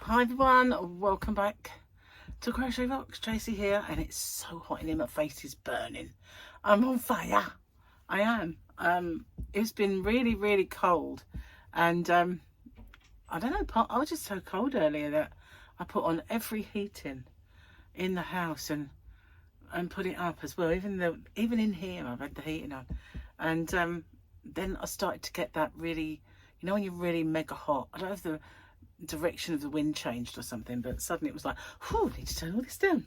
Hi everyone, welcome back to Crochet Rocks. Tracy here, and it's so hot in here, my face is burning. I'm on fire. I am. It's been really cold, and I don't know, I was just so cold earlier that I put on every heating in the house and put it up as well. Even in here I've had the heating on, and then I started to get that really, you know, when you're really mega hot. I don't know if the direction of the wind changed or something, but suddenly it was like, oh, I need to turn all this down.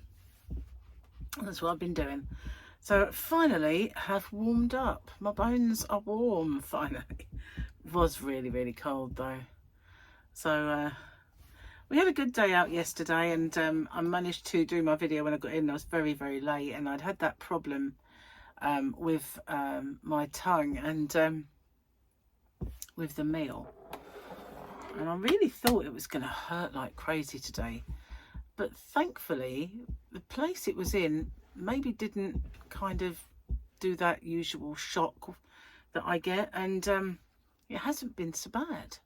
And that's what I've been doing. So finally have warmed up. My bones are warm finally. It was really cold though. So we had a good day out yesterday, and I managed to do my video when I got in. I was very late, and I'd had that problem with my tongue and with the meal. And I really thought it was going to hurt like crazy today. But thankfully, the place it was in maybe didn't kind of do that usual shock that I get. And it hasn't been so bad.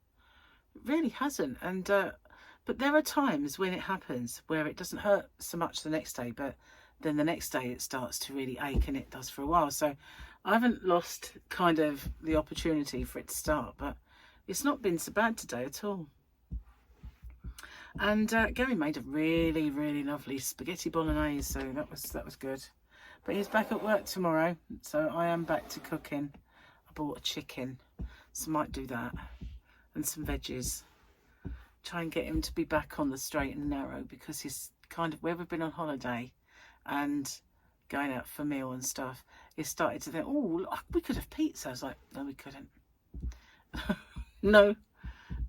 It really hasn't. And but there are times when it happens where it doesn't hurt so much the next day. But then the next day it starts to really ache, and it does for a while. So I haven't lost kind of the opportunity for it to start. But it's not been so bad today at all. And Gary made a really lovely spaghetti bolognese, so that was good. But he's back at work tomorrow, so I am back to cooking. I bought a chicken, so might do that, and some veggies. Try and get him to be back on the straight and narrow, because he's kind of, where we've been on holiday and going out for meal and stuff, he started to think, oh, we could have pizza. I was like, no, we couldn't. No,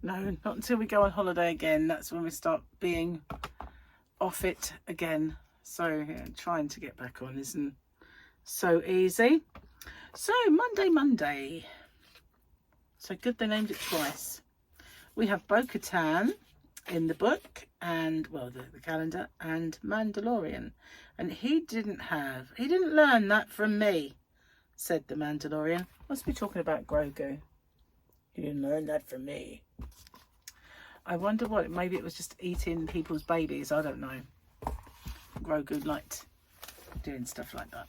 not until we go on holiday again. That's when we start being off it again. So yeah, trying to get back on isn't so easy. So Monday. So good they named it twice. We have Bo-Katan in the book, and well, the calendar, and Mandalorian. And he didn't learn that from me, said the Mandalorian. Must be talking about Grogu. You didn't learn that from me. I wonder what, maybe it was just eating people's babies. I don't know. Grogu liked doing stuff like that.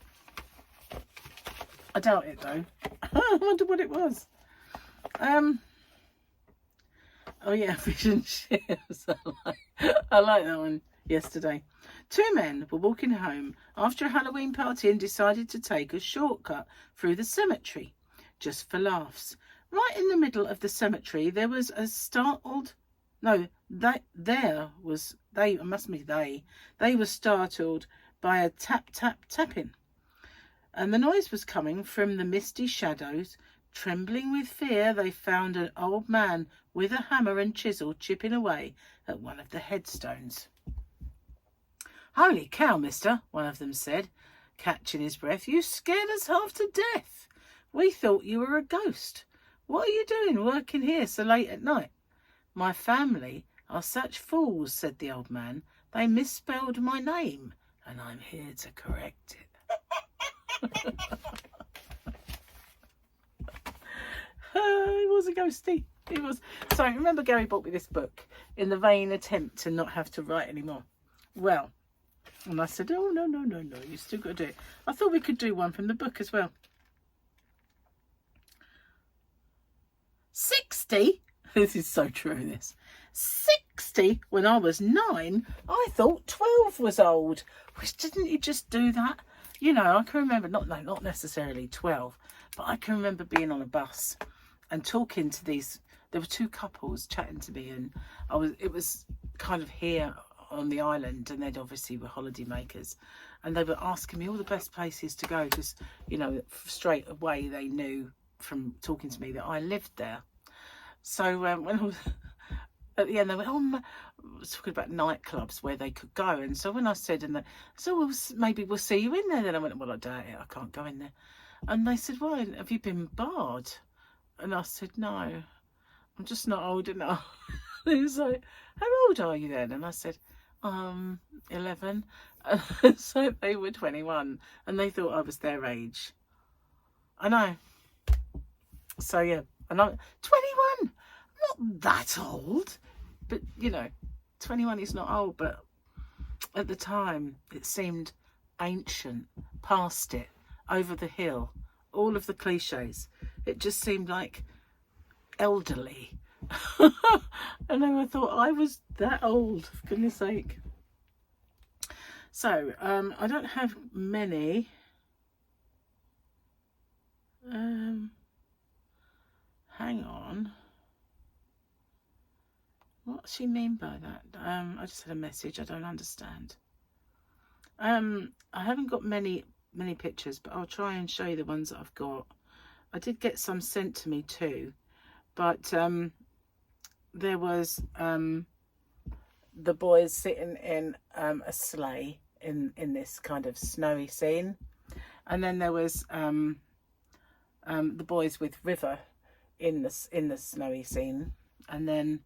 I doubt it though. I wonder what it was. Oh yeah, fish and chips. I like that one. Yesterday, two men were walking home after a Halloween party and decided to take a shortcut through the cemetery, just for laughs. Right in the middle of the cemetery, there was a startled... No, they were startled by a tapping. And the noise was coming from the misty shadows. Trembling with fear, they found an old man with a hammer and chisel chipping away at one of the headstones. Holy cow, mister, one of them said, catching his breath. You scared us half to death. We thought you were a ghost. What are you doing working here so late at night? My family are such fools, said the old man. They misspelled my name, and I'm here to correct it. He was a ghosty. He was. So remember, Gary bought me this book in the vain attempt to not have to write anymore. Well, and I said, oh, no, you still got to do it. I thought we could do one from the book as well. 60? This is so true, this. 60? When I was 9, I thought 12 was old. Which, didn't you just do that? You know, I can remember, not necessarily 12, but I can remember being on a bus and talking to these, there were two couples chatting to me, and it was kind of here on the island, and they obviously were holiday makers, and they were asking me all the best places to go, because, you know, straight away they knew from talking to me that I lived there. So when I was at the end, they went, I was talking about nightclubs where they could go. And so when I said, well, maybe we'll see you in there. Then I went, well, I doubt it. I can't go in there. And they said, well, have you been barred? And I said, no, I'm just not old enough. They was like, how old are you then? And I said, 11. So they were 21, and they thought I was their age. I know. So yeah, and I'm 21. I'm not that old, but you know, 21 is not old, but at the time it seemed ancient, past it, over the hill, all of the cliches. It just seemed like elderly. And then I thought I was that old, for goodness sake. So I don't have many. Hang on. What does she mean by that? I just had a message. I don't understand. I haven't got many pictures, but I'll try and show you the ones that I've got. I did get some sent to me too, but there was the boys sitting in a sleigh in this kind of snowy scene, and then there was the boys with River in the snowy scene, and then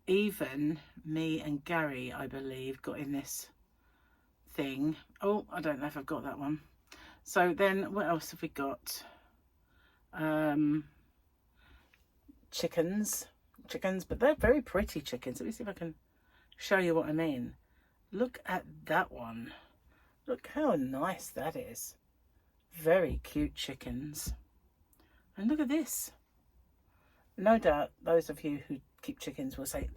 even me and Gary, I believe, got in this thing. Oh, I don't know if I've got that one. So then what else have we got? Chickens, but they're very pretty chickens. Let me see if I can show you what I mean. Look at that one. Look how nice that is. Very cute chickens. And look at this. No doubt those of you who keep chickens will say,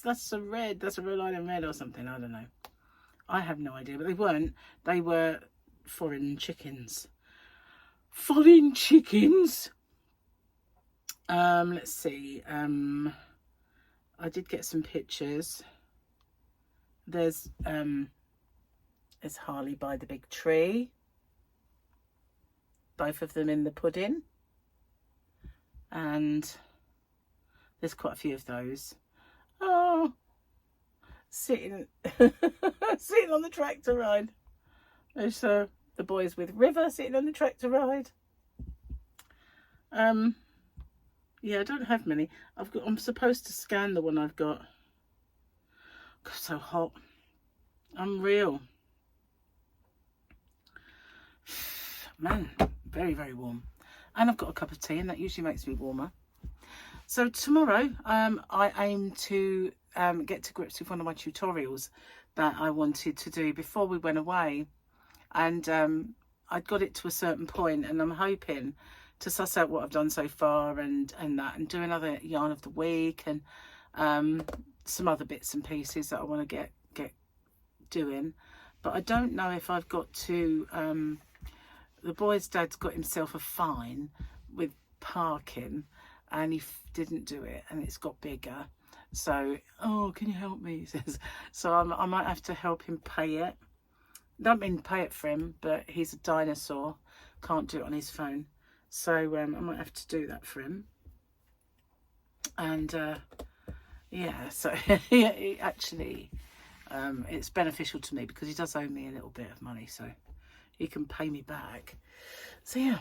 that's a red, that's a Rhode Island red or something. I don't know. I have no idea, but they weren't. They were foreign chickens. Foreign chickens. Let's see. I did get some pictures. There's Harley by the big tree. Both of them in the pudding. And there's quite a few of those. Oh, sitting sitting on the tractor ride. There's the boys with River sitting on the tractor ride. Yeah, I don't have many. I'm supposed to scan the one I've got. God, so hot. Unreal. Man, very, very warm. And I've got a cup of tea, and that usually makes me warmer. So tomorrow, I aim to get to grips with one of my tutorials that I wanted to do before we went away. And I'd got it to a certain point, and I'm hoping to suss out what I've done so far and do another yarn of the week and some other bits and pieces that I want to get doing. But I don't know if I've got to... the boy's dad's got himself a fine with parking, and he didn't do it, and it's got bigger. So, oh, can you help me? He says. So I might have to help him pay it. Don't mean pay it for him, but he's a dinosaur, can't do it on his phone. So I might have to do that for him. And yeah, so yeah, actually it's beneficial to me because he does owe me a little bit of money, so he can pay me back. So yeah,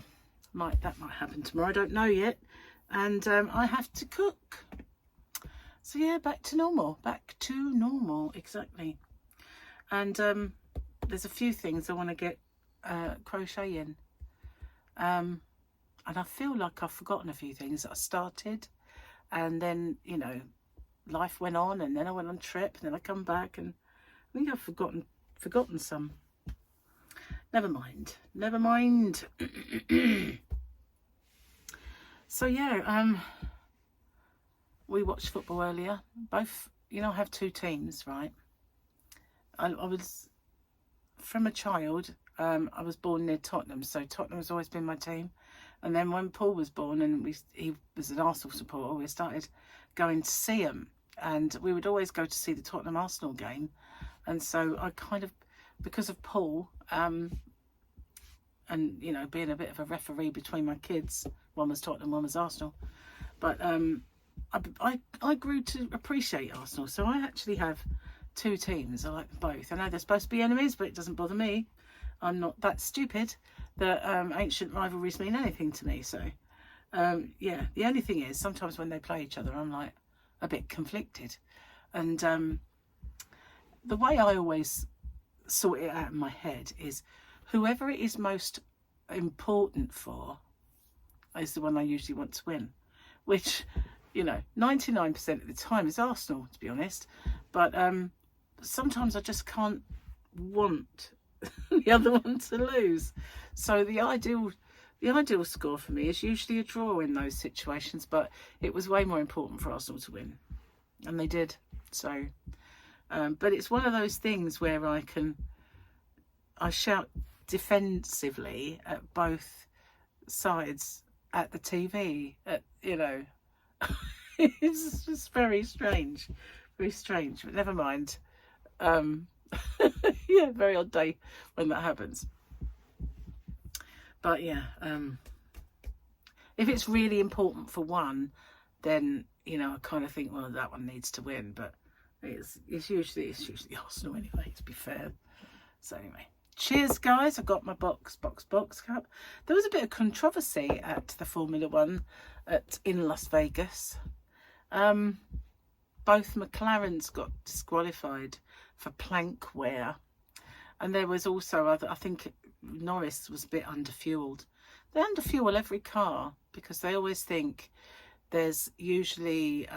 that might happen tomorrow. I don't know yet. And I have to cook. So yeah, back to normal, exactly. And there's a few things I want to get crocheting. And I feel like I've forgotten a few things that I started, and then, you know, life went on, and then I went on a trip, and then I come back, and I think I've forgotten some. Never mind. So yeah, we watched football earlier. Both, you know, I have two teams, right? I was, from a child, I was born near Tottenham, so Tottenham has always been my team. And then when Paul was born and he was an Arsenal supporter, we started going to see him. And we would always go to see the Tottenham Arsenal game. And so I kind of, because of Paul, and, you know, being a bit of a referee between my kids, one was Tottenham, one was Arsenal. But I grew to appreciate Arsenal. So I actually have two teams. I like them both. I know they're supposed to be enemies, but it doesn't bother me. I'm not that stupid that ancient rivalries mean anything to me. So yeah, the only thing is sometimes when they play each other, I'm like a bit conflicted. And the way I always sort it out in my head is whoever it is most important for is the one I usually want to win, which, you know, 99% of the time is Arsenal, to be honest. But sometimes I just can't want the other one to lose. So the ideal score for me is usually a draw in those situations, but it was way more important for Arsenal to win, and they did. So but it's one of those things where I shout defensively at both sides at the TV, you know. It's just very strange, but never mind. Yeah, very odd day when that happens. But yeah, if it's really important for one, then, you know, I kind of think, well, that one needs to win. But it's usually Arsenal anyway, to be fair. So anyway, cheers guys. I got my box cup. There was a bit of controversy at the Formula One in Las Vegas. Both McLarens got disqualified for plank wear, and there was also I think Norris was a bit underfueled. They underfuel every car because they always think there's usually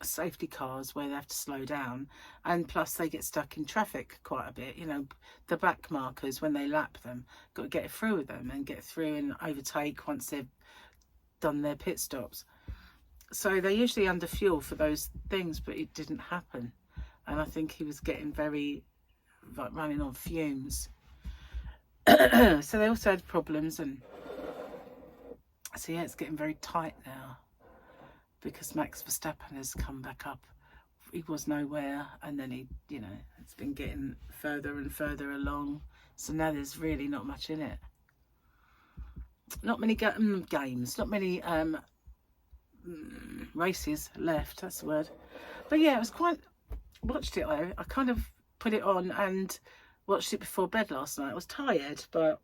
safety cars where they have to slow down, and plus they get stuck in traffic quite a bit. You know, the back markers, when they lap them, got to get through with them and get through and overtake once they've done their pit stops. So they usually underfuel for those things, but it didn't happen, and I think he was getting very, like, running on fumes. So they also had problems, and so yeah, it's getting very tight now because Max Verstappen has come back up. He was nowhere, and then he, you know, it's been getting further and further along. So now there's really not much in it. Not many games, not many races left, that's the word. But yeah, it was quite, watched it though. I kind of put it on and watched it before bed last night. I was tired, but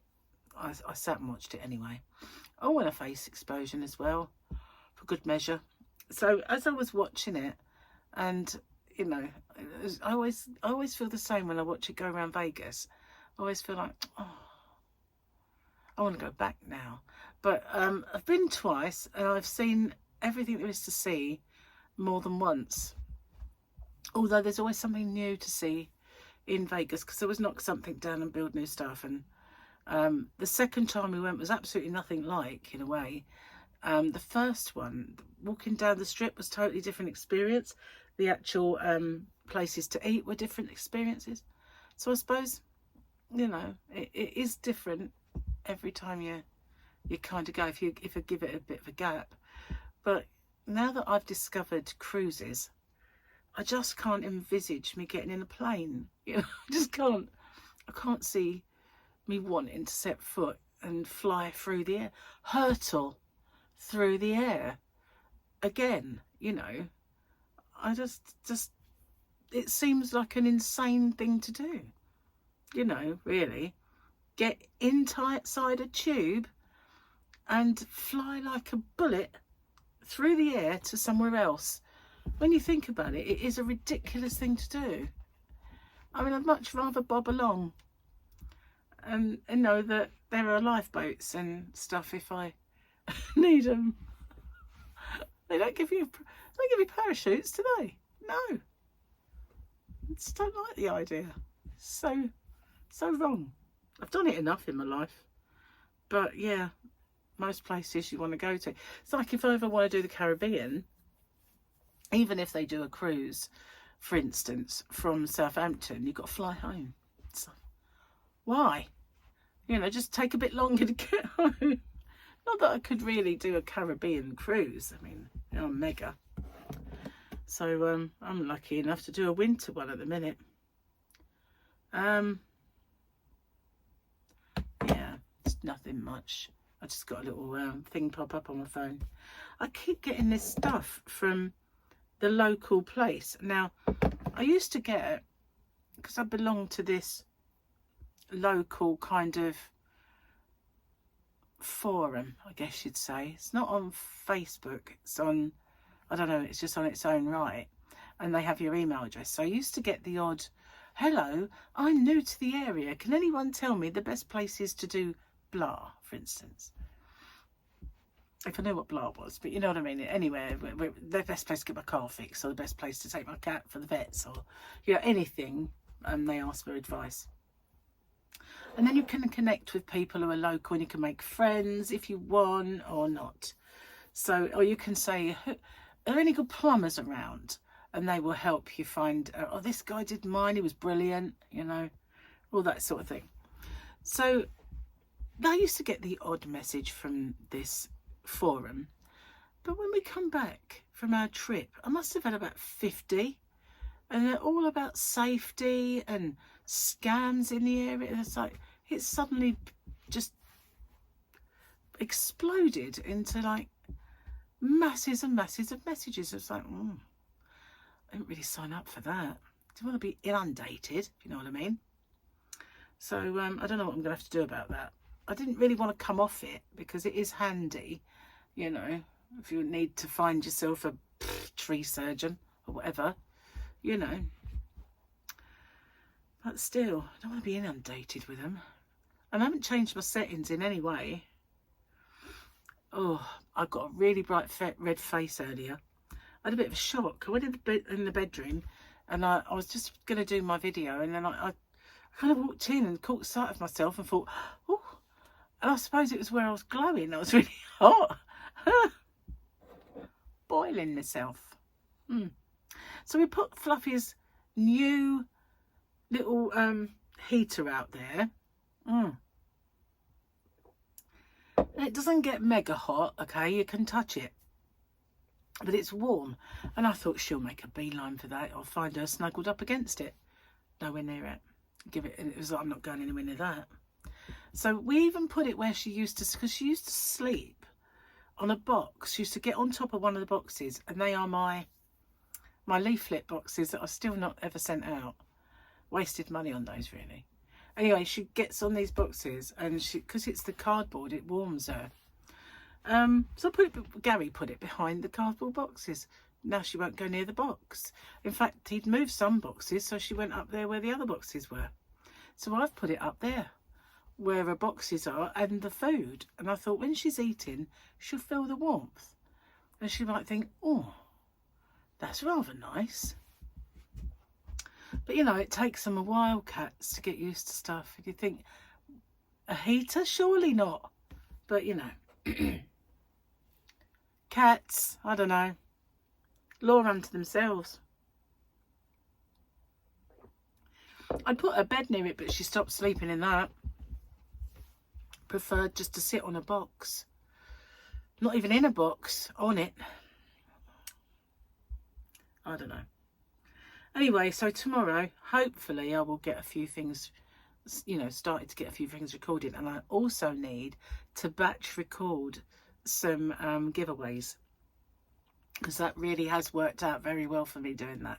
I sat and watched it anyway. Oh, and a face explosion as well, for good measure. So as I was watching it, and you know, I always feel the same when I watch it go around Vegas. I always feel like, oh, I want to go back now. But I've been twice, and I've seen everything there is to see more than once. Although there's always something new to see in Vegas, because they always knock something down and build new stuff. And the second time we went was absolutely nothing like, in a way. The first one, walking down the strip, was totally different experience. The actual places to eat were different experiences. So I suppose, you know, it is different every time you kind of go, if you give it a bit of a gap. But now that I've discovered cruises, I just can't envisage me getting in a plane. You know, I just can't. I can't see me wanting to set foot and fly through the air, hurtle through the air again. You know, I just it seems like an insane thing to do. You know, really, get inside a tube and fly like a bullet through the air to somewhere else. When you think about it, it is a ridiculous thing to do. I mean, I'd much rather bob along and know that there are lifeboats and stuff if I need them. They don't give you parachutes, do they? No. I just don't like the idea. So wrong. I've done it enough in my life. But yeah, most places you want to go to. It's like if I ever want to do the Caribbean, even if they do a cruise, for instance, from Southampton, you've got to fly home. So, why? You know, just take a bit longer to get home. Not that I could really do a Caribbean cruise. I mean, you know, I'm mega. So I'm lucky enough to do a winter one at the minute. Yeah, it's nothing much. I just got a little thing pop up on my phone. I keep getting this stuff from the local place. Now, I used to get it because I belong to this local kind of forum, I guess you'd say. It's not on Facebook. It's on, I don't know, it's just on its own right. And they have your email address. So I used to get the odd, hello, I'm new to the area. Can anyone tell me the best places to do blah, for instance? if I knew what blah was, but you know what I mean. Anywhere, the best place to get my car fixed, or the best place to take my cat for the vets, or you know, anything. And they ask for advice. And then you can connect with people who are local, and you can make friends if you want or not. So, or you can say, are there any good plumbers around? And they will help you find, oh, this guy did mine, he was brilliant, you know, all that sort of thing. So I used to get the odd message from this forum, but when we come back from our trip, I must have had about 50, and they're all about safety and scams in the area. And it's like, it's suddenly just exploded into like masses and masses of messages. It's like, I didn't really sign up for that. Do you want to be inundated, if you know what I mean? So I don't know what I'm going to have to do about that. I didn't really want to come off it because it is handy, you know, if you need to find yourself a tree surgeon or whatever, you know. But still, I don't want to be inundated with them. And I haven't changed my settings in any way. Oh, I got a really bright red face earlier. I had a bit of a shock. I went in the bedroom, and I was just going to do my video, and then I kind of walked in and caught sight of myself and thought, oh, and I suppose it was where I was glowing. I was really hot. Boiling myself. So we put Fluffy's new little heater out there. It doesn't get mega hot, okay? You can touch it. But it's warm. And I thought she'll make a beeline for that. I'll find her snuggled up against it. Nowhere near it. It was like, I'm not going anywhere near that. So we even put it where she used to, because she used to sleep on a box. She used to get on top of one of the boxes, and they are my leaflet boxes that I've still not ever sent out. Wasted money on those, really. Anyway, she gets on these boxes, and because it's the cardboard, it warms her. So Gary put it behind the cardboard boxes. Now she won't go near the box. In fact, he'd moved some boxes, so she went up there where the other boxes were. So I've put it up there where her boxes are and the food. And I thought, when she's eating, she'll feel the warmth. And she might think, oh, that's rather nice. But, you know, it takes them a while, cats, to get used to stuff. And you think, a heater? Surely not. But, you know, cats, I don't know. Law unto themselves. I'd put her bed near it, but she stopped sleeping in that. Preferred just to sit on a box. Not even in a box, on it. I don't know. Anyway, so tomorrow, hopefully, I will get a few things, you know, started to get a few things recorded. And I also need to batch record some giveaways, because that really has worked out very well for me doing that.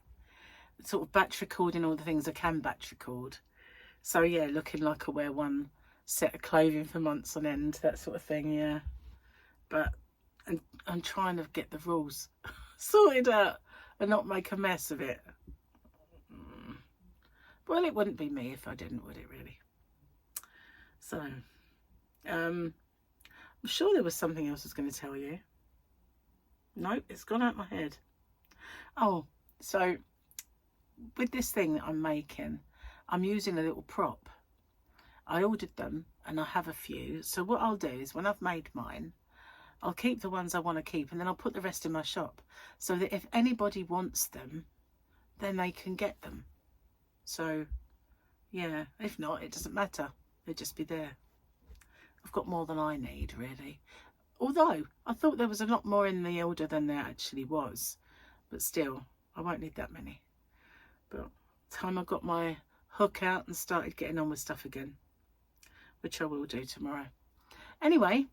Sort of batch recording all the things I can batch record. So, yeah, looking like I wear one set of clothing for months on end, that sort of thing, yeah. But I'm trying to get the rules sorted out and not make a mess of it. Well, it wouldn't be me if I didn't, would it, really? So, I'm sure there was something else I was going to tell you. Nope, it's gone out my head. Oh, so with this thing that I'm making, I'm using a little prop. I ordered them and I have a few. So what I'll do is, when I've made mine, I'll keep the ones I want to keep, and then I'll put the rest in my shop, so that if anybody wants them, then they can get them. So, yeah, if not, it doesn't matter. They'll just be there. I've got more than I need, really. Although, I thought there was a lot more in the order than there actually was. But still, I won't need that many. But time I got my hook out and started getting on with stuff again, which I will do tomorrow. Anyway,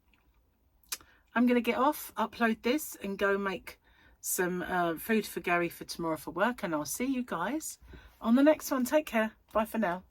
I'm going to get off, upload this, and go make some food for Gary for tomorrow for work. And I'll see you guys on the next one. Take care. Bye for now.